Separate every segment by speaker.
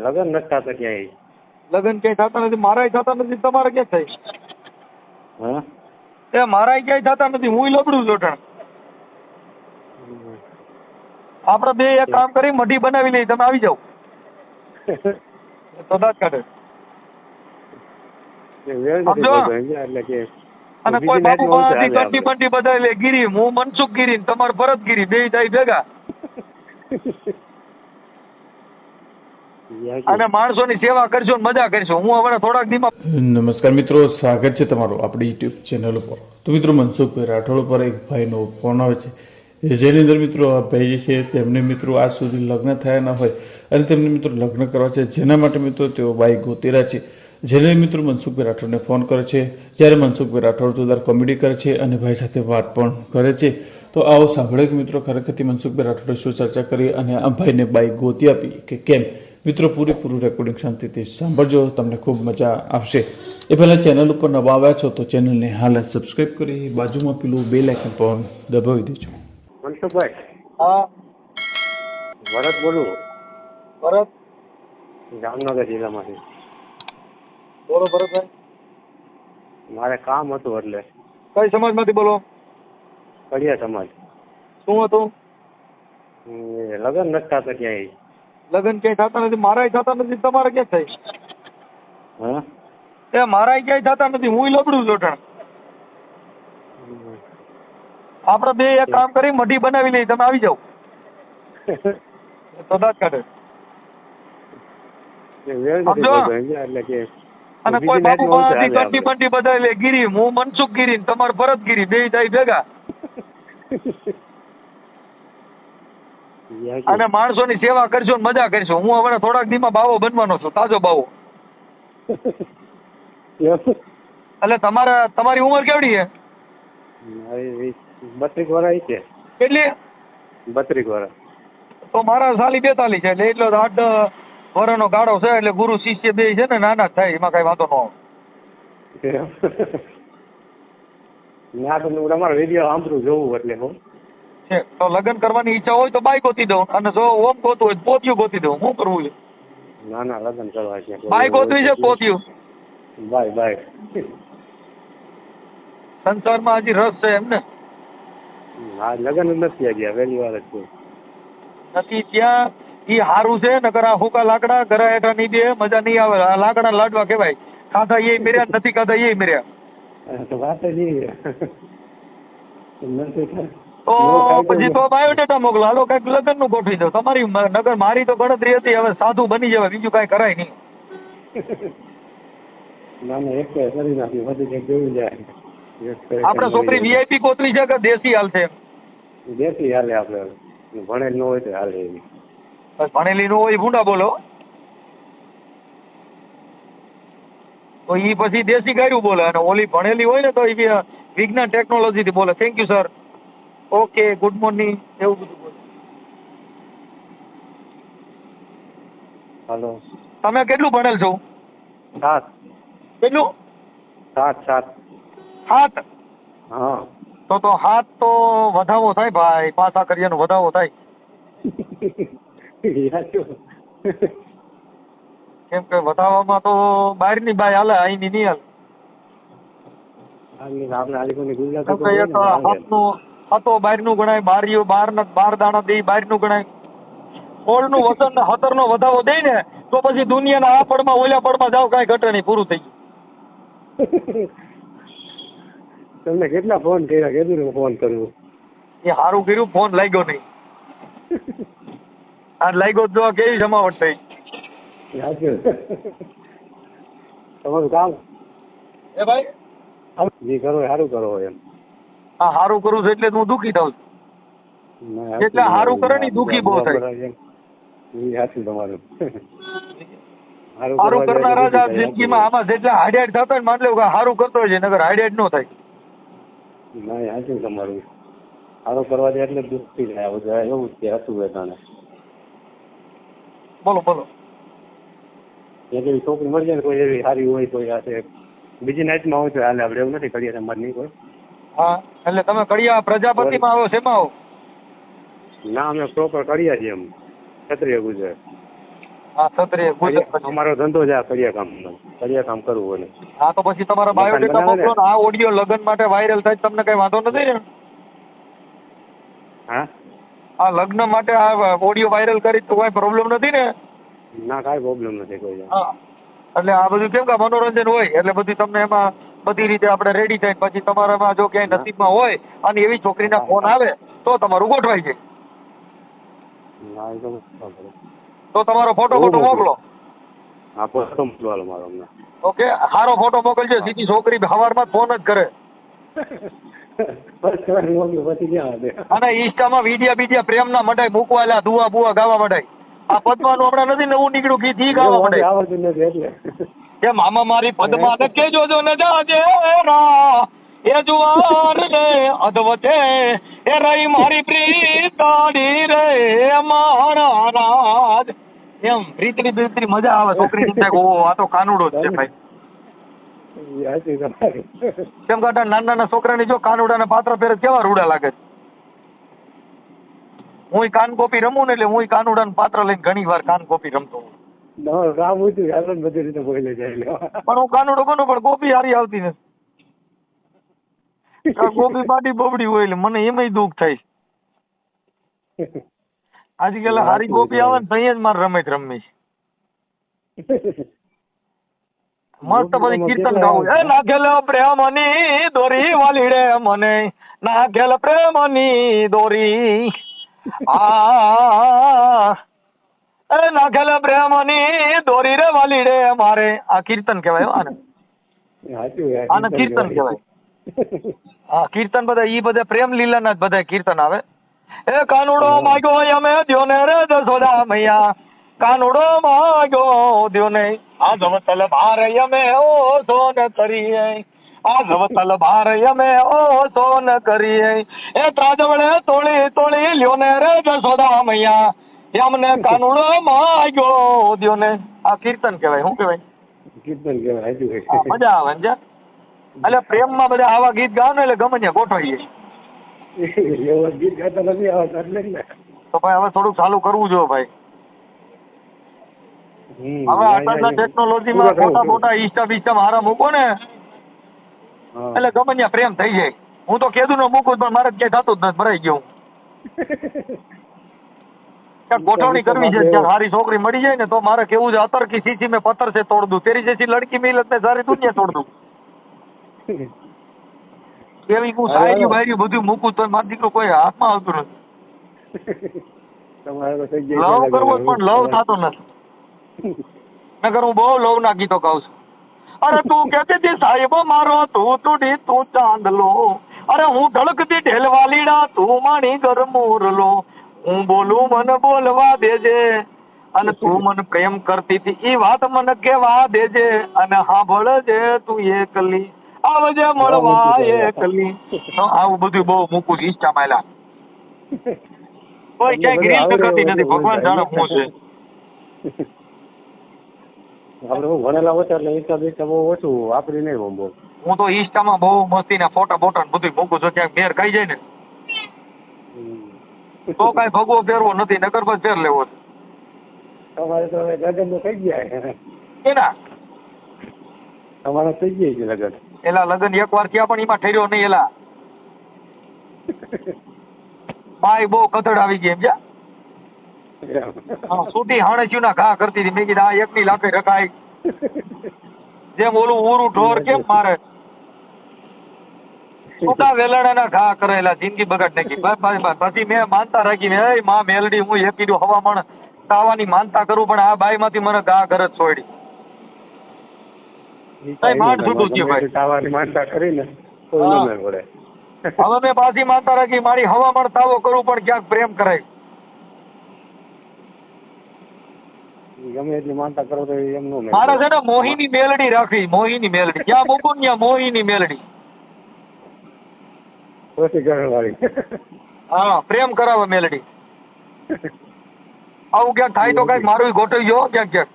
Speaker 1: લગ્ન નથી થતા ક્યાંય.
Speaker 2: લગ્ન ક્યાંય થતા નથી, મારાય થતા નથી, તમારે ક્યાં થાય?
Speaker 1: હા
Speaker 2: એ મારાય ક્યાંય થતા નથી, હું લબડું લોટણ. આપણે બે એક કામ કરી મઢી બનાવી લઈ, તમે આવી જાઓ તો દાંત કાઢે.
Speaker 1: વેળ નથી
Speaker 2: સમજો?
Speaker 1: થતો એટલે કે
Speaker 2: અને કોઈ બાબુ બાંધી કંટી બંટી બધાય લે ગીરી, હું મનસુખ ગીરી, તમારે ભરત ગીરી, બે થાય ભેગા અને માણસોની સેવા કરશો ને મજા કરશો. હું હવે થોડાક દીમાં.
Speaker 3: નમસ્કાર મિત્રો, સ્વાગત છે તમારું આપણી યુટ્યુબ ચેનલ ઉપર. તો મિત્રો, મનસુખભાઈ રાઠોડ પર એક ભાઈનો ફોન આવે છે, જેની અંદર મિત્રો આ ભાઈ છે તેમને મિત્રો આજ સુધી લગ્ન થયા ન હોય અને તેમને મિત્રો લગ્ન કરવા છે, જેના માટે મિત્રો તેઓ બાઈ ગોતી રહ્યા છે. જેને મિત્રો મનસુખભાઈ રાઠોડને ફોન કરે છે, જ્યારે મનસુખભાઈ રાઠોડ જોરદાર કોમેડી કરે છે અને ભાઈ સાથે વાત પણ કરે છે. તો આવો સાંભળે કે મિત્રો ખરેખરથી મનસુખભાઈ રાઠોડે શું ચર્ચા કરી અને આ ભાઈને બાઈ ગોતી આપી કે કેમ. મિત્રો પૂરેપૂરું રેકોર્ડિંગ શાંતિથી સાંભળજો, તમને ખૂબ મજા આવશે. એ પહેલાં ચેનલ ઉપર નવા આવ્યા છો તો ચેનલને હાલ સબસ્ક્રાઈબ કરી બાજુમાં પેલું બેલ આઇકન પણ દબાવી દેજો.
Speaker 1: મનસુખભાઈ,
Speaker 2: હા
Speaker 1: ભરત બોલું,
Speaker 2: ભરત
Speaker 1: જામનગર જિલ્લામાંથી.
Speaker 2: બોલો ભરતભાઈ.
Speaker 1: મારે કામ હતું એટલે
Speaker 2: કઈ સમાજમાંથી બોલો?
Speaker 1: કડિયા સમાજ.
Speaker 2: શું હતું?
Speaker 1: લગ્ન નથી થતા ક્યાંય.
Speaker 2: લગ્ન ક્યાંય થતા નથી, મારાય થતા નથી, તમારે ક્યાં થાય?
Speaker 1: હા
Speaker 2: એ મારાય ક્યાંય થતા નથી, હું લબડું લોટણ. આપણે બે એક કામ કરી મઢી બનાવી લઈ, તમે આવી જાઓ તો દાંત કાઢે.
Speaker 1: વેળ નથી
Speaker 2: સમજો?
Speaker 1: થતો એટલે કે
Speaker 2: અને કોઈ બાબુ બાંધી કંટી બંટી બધાય લે ગીરી, હું મનસુખ ગીરી, તમારે ભરત ગીરી, બે થાય ભેગા અને માણસોની સેવા કરશો ને મજા કરશો. હું હવે થોડાક દીમાં બાવો બનવાનો છું, તાજો બાવો. એટલે તમારી ઉંમર કેવડી છે?
Speaker 1: 32 વર્ષ છે.
Speaker 2: કેટલી?
Speaker 1: 32 વર્ષ.
Speaker 2: તો મારા સાલી 42 છે, એટલે એટલો 8 વર્ષનો ગાળો છે. એટલે ગુરુ શિષ્ય બે છે ને નાના જ થાય, એમાં કઈ વાંધો ન આવે.
Speaker 1: ના તો તમારો વિડીયો સાંભળું જોવું એટલે હું
Speaker 2: છે તો લગ્ન કરવાની ઈચ્છા હોય તો બાઈ ગોતી દઉં, અને જો ઓમ ગોતું હોય તો પોતિયું ગોતી દઉં. શું કરવું છે?
Speaker 1: ના ના લગ્ન કરવા છે.
Speaker 2: બાઈ ગોતવી છે પોતિયું?
Speaker 1: Bye bye.
Speaker 2: સંસારમાં હજી રસ છે એમ ને?
Speaker 1: હા લગ્ન નથી ગયા, પહેલી વાર જ છે.
Speaker 2: નથી ત્યાં ઈ હારું છે. નકર આ હુકા લાકડા ઘરા હેઠા નહીં દે, મજા નહીં આવે. આ લાકડા લાડવા કહેવાય, ખાધા એ મેર્યા, નથી ખાધા એ મેર્યા.
Speaker 1: તો વાત જ નહીં.
Speaker 2: તો પછી તો બાયોડેટા મોકલો, હાલો કઈક લગ્ન નું ગોઠવી દો. તમારી નગર મારી તો ગણતરી હતી, હવે સાધુ બની જવાય, બીજું કઈ કરાય નહીં.
Speaker 1: ના ના એક કરી નાખ્યું, બધું કંઈક જોયું જાય.
Speaker 2: આપણે છોકરી વીઆઈપી કોતરી છે કે દેશી હાલ છે?
Speaker 1: દેશી હાલે, આપણે ભણેલ ન હોય તો હાલે એવી.
Speaker 2: ભણેલી નું હોય ભૂંડા બોલો, તો ઈ પછી દેશી ગાયું બોલે. અને ઓલી ભણેલી હોય ને તો એ વિજ્ઞાન ટેકનોલોજી થી બોલે. Thank you sir, okay, good morning, એવું બધું બોલે.
Speaker 1: હાલો.
Speaker 2: તમે કેટલું ભણેલ છો?
Speaker 1: 7.
Speaker 2: કેટલું?
Speaker 1: 7.
Speaker 2: હાથ?
Speaker 1: હા.
Speaker 2: તો હાથ તો વધાવો થાય ભાઈ, પાછા કરીએ વધાવો થાય. કેમ કે વધાવામાં તો બહારની બાઈ હાલે, અહીંની નહીં હાલે. હતો બહારનું ગણાય, બાર દાણા દે બહારનું ગણાય. ઓળનું વસન 17 નો વધાવો દે ને તો પછી દુનિયાના આ પડમાં ઓલા પડમાં જાવ, કઈ ઘટે નહીં, પૂરું થઈ ગયું.
Speaker 1: તમને કેટલા ફોન કર્યા, કેટલું ફોન કરવું?
Speaker 2: એ સારું કર્યું, ફોન લાગ્યો નહીં. આ લાગ્યો જો કેવી જમાવટ થઈ.
Speaker 1: તમારું કામ
Speaker 2: એ ભાઈ
Speaker 1: જે કરો સારું કરો એમ.
Speaker 2: હા સારું કરું છું એટલે હું દુઃખી થાઉં છું. એટલે સારું કરે ને દુઃખી બહુ થાય.
Speaker 1: તમારું
Speaker 2: સારું કરનારા જ આ જિંદગીમાં આમાં જેટલા હાડ્યાડ થતા હોય માન લેવું સારું કરતો હોય છે, નગર હાડ્યાડ ન થાય.
Speaker 1: ના સાચું તમારું. સારું કરવા દે એટલે દુઃખી થાય. એવું જ હતું તને.
Speaker 2: બોલો બોલો.
Speaker 1: એક એવી છોકરી મળી જાય ને, કોઈ એવી સારી હોય, કોઈ હશે બીજી નાઇટમાં હોય તો હાલે. આપણે એવું નથી કરીએ તમારે નહીં કોઈ.
Speaker 2: હા એટલે તમે કડિયા પ્રજાપતિમાં આવો, શેમાં આવો?
Speaker 1: ના અમે પ્રોપર કરીએ છીએ, એમ ક્ષત્રિય ગુજરાત.
Speaker 2: હા ક્ષત્રિય ગુજરાત.
Speaker 1: અમારો ધંધો જ આ કડિયા કામ કરવું હોય ને.
Speaker 2: હા તો પછી તમારા બાયોડેટા મોકલો ને. આ ઓડિયો લગ્ન માટે વાયરલ થાય તમને કઈ વાંધો નથી ને?
Speaker 1: હા
Speaker 2: આ લગ્ન માટે આ ઓડિયો વાયરલ કરી તો કોઈ પ્રોબ્લેમ નથી ને?
Speaker 1: ના કાંઈ પ્રોબ્લેમ નથી કોઈ.
Speaker 2: હા એટલે આ બધું કેમ કે મનોરંજન હોય એટલે બધું તમને એમાં બધી રીતે આપણે રેડી થાય. પછી તમારામાં જો ક્યાંય નસીબમાં હોય અને એવી છોકરીના ફોન આવે તો તમારું ગોઠવાઈ જાય.
Speaker 1: ના એ તો બરાબર.
Speaker 2: તો તમારો ફોટો મોકલો.
Speaker 1: હા ફોટો મોકલવાનો મારો અમને.
Speaker 2: ઓકે સારો ફોટો મોકલજો. સીધી છોકરી સવારમાં ફોન જ કરે.
Speaker 1: બસ કરવાની મોકલો પછી ક્યાં આવે.
Speaker 2: અને ઇન્સ્ટામાં વિડિયા પ્રેમના મટાઈ મૂકવા એટલે દુઆ બુઆ ગાવા મટાઈ. આ પદ્માનું હમણાં નથી નવું નીકળ્યું ગીત ઈ ગાવા મટાઈ.
Speaker 1: આવડતું નથી એટલે
Speaker 2: કે મામા મારી પદ્મા ને કેજો જો ને જાજે રા એ જુવાર ને અધવતે એ રહી મારી પ્રીતાડી રે મારા રાજ. એમ પ્રીતની મજા આવે. છોકરી ને ઓ આ તો કાનુડો જ છે ભાઈ. કેમ કે નાના છોકરાની જો કાનુડાના પાત્ર પહેરે કેવા રૂડા લાગે. હું કાન કોપી રમું ને એટલે હું કાનુડાનું પાત્ર લઈને ઘણી વાર કાન કોપી રમતો હું.
Speaker 1: કામ હતું બધી રીતે બોલે જાય
Speaker 2: પણ હું કાનુડો બનો પણ કોપી હારી આવતી નથી. કોપી પાટી બોબડી હોય એટલે મને એમાંય દુઃખ થાય. આજકાલ હારી કોપી આવે ને તઈ જ મારે રમત રમી. મસ્ત પછી કીર્તન ગાવું. એ નાખેલ પ્રેમની દોરી વાલીડે મને નાખેલ પ્રેમની દોરી એ નાખેલ પ્રેમની દોરી રે વાલીડે મારે. આ કીર્તન કહેવાય. આને કીર્તન કહેવાય. હા કીર્તન બધા ઈ બધા પ્રેમ લીલાના જ બધા કીર્તન આવે. એ કાનુડો માગ્યો અમે દ્યો ને રે જસોદા મૈયા કાનુડો માગ્યો દ્યો ને આ જવતલ ભાર અમે ઓ સોન કરીએ આ જવતલ ભાર અમે ઓ સોન કરીએ એ ત્રાજવડે તોળી તોળી લ્યો ને રે જસોદા મૈયા એમને કાનુડો માગ્યો દ્યો ને. આ કીર્તન કહેવાય. શું કહેવાય?
Speaker 1: કીર્તન કહેવાય.
Speaker 2: મજા આવે ને. એટલે પ્રેમમાં બધા આવા ગીત ગાવ ને એટલે ગમે ત્યાં ગોઠવાઈએ.
Speaker 1: ગીત ગાતા નથી આવતા એટલે ને.
Speaker 2: તો ભાઈ હવે થોડુંક ચાલુ કરવું જોઈએ ભાઈ. હવે આટલા ટેકનોલોજીમાં ફોટા ઇન્સ્ટા બીસ્ટા મારા મૂકો ને એટલે ગમે ત્યાં પ્રેમ થઈ જાય. હું તો કેદું નો મૂકું પણ મારે ક્યાંય થતું જ નથી. ભરાઈ ગયું. ક્યાંક ગોઠવણી કરવી છે. ક્યાંક સારી છોકરી મળી જાય ને તો મારે કેવું છે અતર કી સીસી મેં પથ્થર से तोड़ दूं तेरी जैसी लड़की मिलत में सारी दुनिया तोड़ दूं. એવી હું શાયરી વાયરી બધું મૂકું તો મારો દીકરો કોઈ હાથમાં આવતું નથી. લવ કરવો પણ લવ થતો નથી. નકર હું બહુ લવ ના ગીતો ગાઉં છું. અરે તું કેતી હતી સાહેબ મારો તું તુડી તું ચાંદલો અરે હું ઢળકતી ઢેલવાલીડા તું માણી ગરમોરલો હું બોલું મને બોલવા દેજે અને તું મને પ્રેમ કરતી હતી એ વાત મને કેવા દેજે અને સાંભળજે તું એકલી આવજે મળવા એકલી. આવું બધું બહુ મૂકું છું ઇન્સ્ટામાં. કોઈ ક્યાંય ગ્રીલ તો કરતી નથી. ભગવાન જાણે હું છે.
Speaker 1: આપણે ભણેલા ઓછા એટલે ઇન્સ્ટા બિસ્ટા બહુ ઓછું વાપરી નહીં બહુ.
Speaker 2: હું તો ઇન્સ્ટામાં બહુ મસ્તીના ફોટા બોટા બધું મૂકું છું. ક્યાંક મેર ખાઈ જાય ને તો કઈ ભગવો પહેરવો નથી. નકર બસ પહેર લેવો.
Speaker 1: તમારે તો લગ્ન તો થઈ ગયા.
Speaker 2: એના
Speaker 1: તમારે થઈ ગયા છે લગ્ન.
Speaker 2: એલા લગ્ન એક વાર થયા પણ એમાં ઠર્યો નહીં. એલા બાઈ બહુ કથડ આવી ગઈ એમ જા. છૂટી હાણેચ્યું ના ઘા કરતી હતી. મેં કીધું આ એકની લાખે રખાય. જેમ ઓલું ઉરું ઢોર કેમ મારે છૂટા વેલણાના ઘા કરેલા. જિંદગી બગાડ નાખી. પછી મેં માનતા રાખી મેં માં મેલડી હું એક કીધું હવામાન તાવાની માનતા કરું પણ આ બાઈ માંથી મને ઘા ઘર જ છોડી. માંડ છૂટું થયું ભાઈ.
Speaker 1: તાવાની માનતા કરીને
Speaker 2: હવે મેં પાછી માનતા રાખી મારી હવામાન તાવો કરું પણ ક્યાંક પ્રેમ કરાય.
Speaker 1: ગમે એટલી માનતા કરો તો એમનું
Speaker 2: મારે છે ને મોહીની મેલડી રાખવી. મોહીની મેલડી ક્યાં મૂકું ને ત્યાં મોહીની મેલડી. હા પ્રેમ કરાવે મેલડી. આવું ક્યાંક થાય તો કઈક મારું ગોઠવી જો ક્યાંક ક્યાંક.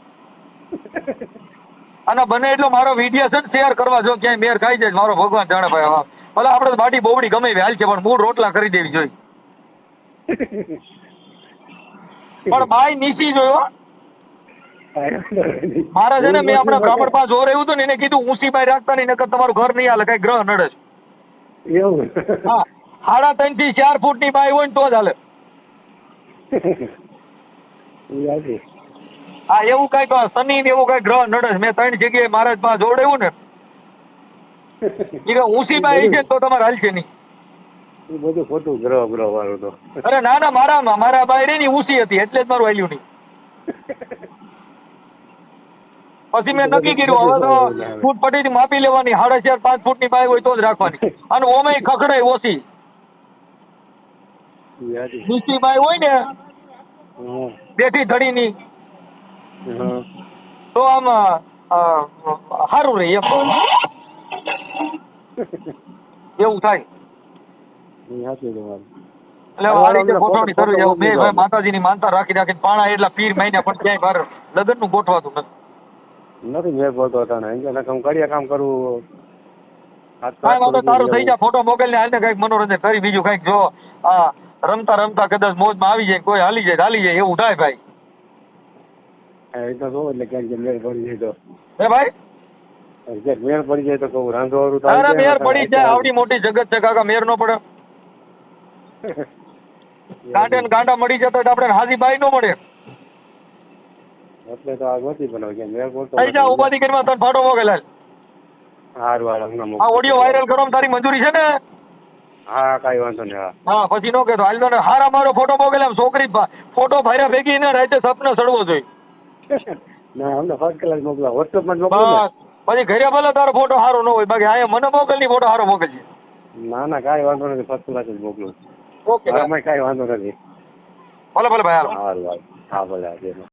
Speaker 2: અને બને એટલો મારો વિડીયો છે શેર કરવા જો ક્યાંય મેર ખાઈ જાય મારો ભગવાન જાણે ભાઈ. હા ભલે આપડે બાટી બોબડી ગમે હાલ છે પણ મૂળ રોટલા કરી દેવી જોઈએ. પણ બાઈ નીચી જોયો મારા છે ને મેં હમણાં બ્રાહ્મણ પાસે જોર આવ્યું હતું ને એને કીધું ઊંચી બાઈ રાખતા નહીં નકર તમારું ઘર નહીં હાલે કઈ ગ્રહ નડે છે.
Speaker 1: એવું
Speaker 2: હા 3.5 થી 4 ફૂટની બાઈ હોય ને તો જ હાલે.
Speaker 1: યાદી
Speaker 2: હા એવું કઈક શનિ ને એવું કઈ ગ્રહ નડે છે. મેં 3 જગ્યાએ મહારાજ પાસે જોડાયું ને એ ઊંચી બાઈ છે તો તમારે હાલશે નહીં.
Speaker 1: એ બધું ખોટું ગ્રહ વાળું તો.
Speaker 2: અરે ના ના મારા બાઈ રે ની ઊંચી હતી એટલે જ મારું હાલ્યું નહીં. પછી મેં નક્કી કર્યું હવે તો ફૂટ પટ્ટીથી માપી લેવાની 4.5-5 ફૂટની બાઈ હોય તો જ રાખવાની. અને ઓમે ખખડાય ઓછી
Speaker 1: યાદી
Speaker 2: નીચી બાઈ હોય ને બેઠી ધડીની તો આમ સારું રહે એમ એવું થાય.
Speaker 1: યાદી તમારું
Speaker 2: એટલે હવે આ રીતે ગોઠવણી કરવી છે. મેં ભાઈ માતાજીની માનતા રાખી રાખીને પાણા એટલા પીર મહિના પણ ક્યાંય મારે લગ્નનું ગોઠવાતું
Speaker 1: નથી મેળ પડતો હતા ને હું કડિયા કામ કરવું
Speaker 2: કાંઈ વાંધો તારું થઈ જાય ફોટો મોકલીને હાલને કંઈક મનોરંજન કરી બીજું કંઈક જો રમતા રમતા કદાચ મોજમાં આવી જાય કોઈ હાલી જાય એવું થાય ભાઈ.
Speaker 1: એ તો કહું એટલે ક્યાંક મેળ પડી જાય તો
Speaker 2: હે ભાઈ
Speaker 1: ક્યાંક મેળ પડી જાય તો કહું રાંધવાળું
Speaker 2: તારા મેર પડી જાય આવડી મોટી જગત છે કાકા મેર નો પડે. ગાંડે ને ગાંડા મળી જતો એટલે આપણે હાજી બાઈ નો મળે.
Speaker 1: એટલે તો આ ગોતી બનાવ કે મેળ પડતો
Speaker 2: થઈ જા ઉપાધિ કરીમાં તને ફોટો મોકલે.
Speaker 1: હારું હાલ હમણાં
Speaker 2: આ ઓડિયો વાયરલ કરવામાં તારી મંજૂરી છે ને?
Speaker 1: હા કાંઈ વાંધો નહીં હા
Speaker 2: હા પછી નો કહેતો હાલ તો હારા મારો ફોટો મોકલે એમ છોકરી ફોટો ભાર્યા ભેગી ને રાતે સપને ચડવો જોઈએ.
Speaker 1: ના અમને ફર્સ્ટ ક્લાસ મોકલા વોટ્સઅપમાં જ મોકલો
Speaker 2: બસ પછી ઘરે ભલે તારો ફોટો સારો ન હોય બાકી અહીંયા મને મોકલની ફોટો સારો મોકલજે.
Speaker 1: ના ના કાંઈ વાંધો નથી ફર્સ્ટ ક્લાસ જ મોકલું
Speaker 2: ઓકે
Speaker 1: કાંઈ વાંધો નથી
Speaker 2: ભલે ભાઈ હાલો.
Speaker 1: સારું હા ભલે હા